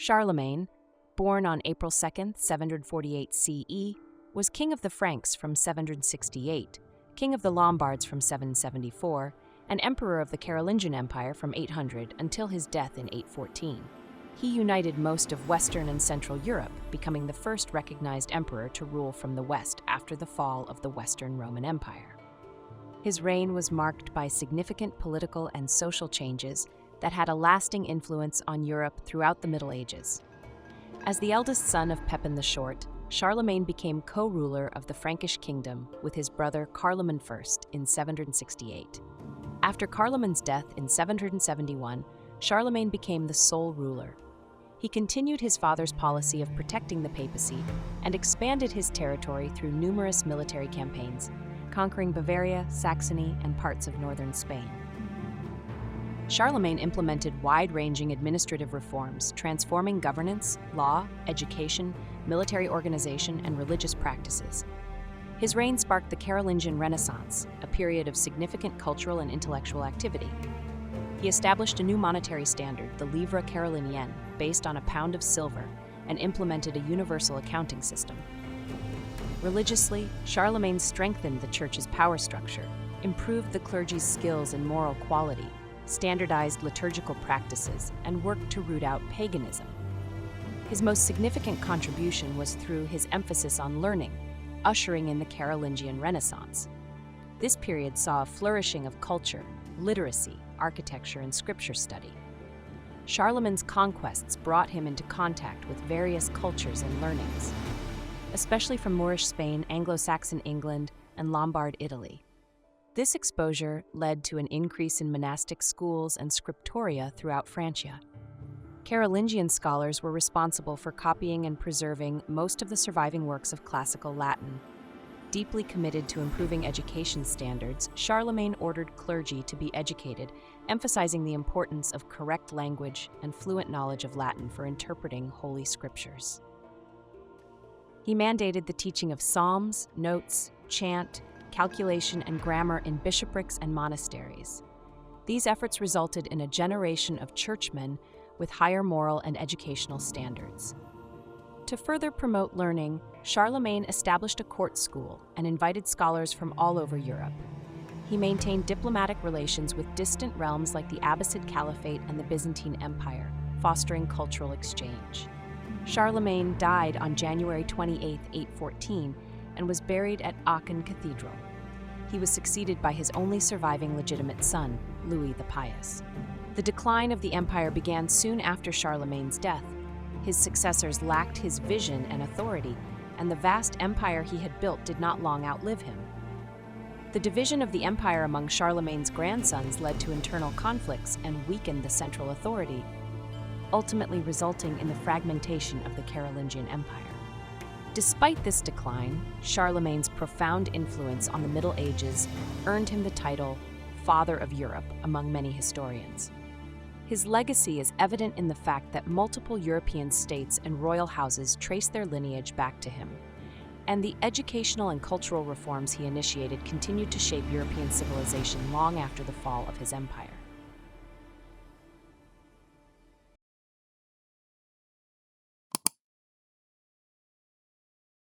Charlemagne, born on April 2, 748 CE, was king of the Franks from 768, king of the Lombards from 774, and emperor of the Carolingian Empire from 800 until his death in 814. He united most of Western and Central Europe, becoming the first recognized emperor to rule from the West after the fall of the Western Roman Empire. His reign was marked by significant political and social changes that had a lasting influence on Europe throughout the Middle Ages. As the eldest son of Pepin the Short, Charlemagne became co-ruler of the Frankish kingdom with his brother Carloman I in 768. After Carloman's death in 771, Charlemagne became the sole ruler. He continued his father's policy of protecting the papacy and expanded his territory through numerous military campaigns, conquering Bavaria, Saxony, and parts of northern Spain. Charlemagne implemented wide-ranging administrative reforms, transforming governance, law, education, military organization, and religious practices. His reign sparked the Carolingian Renaissance, a period of significant cultural and intellectual activity. He established a new monetary standard, the livre Carolingienne, based on a pound of silver, and implemented a universal accounting system. Religiously, Charlemagne strengthened the church's power structure, improved the clergy's skills and moral quality, standardized liturgical practices, and worked to root out paganism. His most significant contribution was through his emphasis on learning, ushering in the Carolingian Renaissance. This period saw a flourishing of culture, literacy, architecture, and scripture study. Charlemagne's conquests brought him into contact with various cultures and learnings, especially from Moorish Spain, Anglo-Saxon England, and Lombard Italy. This exposure led to an increase in monastic schools and scriptoria throughout Francia. Carolingian scholars were responsible for copying and preserving most of the surviving works of classical Latin. Deeply committed to improving education standards, Charlemagne ordered clergy to be educated, emphasizing the importance of correct language and fluent knowledge of Latin for interpreting Holy Scriptures. He mandated the teaching of psalms, notes, chant, calculation, and grammar in bishoprics and monasteries. These efforts resulted in a generation of churchmen with higher moral and educational standards. To further promote learning, Charlemagne established a court school and invited scholars from all over Europe. He maintained diplomatic relations with distant realms like the Abbasid Caliphate and the Byzantine Empire, fostering cultural exchange. Charlemagne died on January 28, 814, and was buried at Aachen Cathedral. He was succeeded by his only surviving legitimate son, Louis the Pious. The decline of the empire began soon after Charlemagne's death. His successors lacked his vision and authority, and the vast empire he had built did not long outlive him. The division of the empire among Charlemagne's grandsons led to internal conflicts and weakened the central authority, ultimately resulting in the fragmentation of the Carolingian Empire. Despite this decline, Charlemagne's profound influence on the Middle Ages earned him the title Father of Europe among many historians. His legacy is evident in the fact that multiple European states and royal houses trace their lineage back to him, and the educational and cultural reforms he initiated continued to shape European civilization long after the fall of his empire.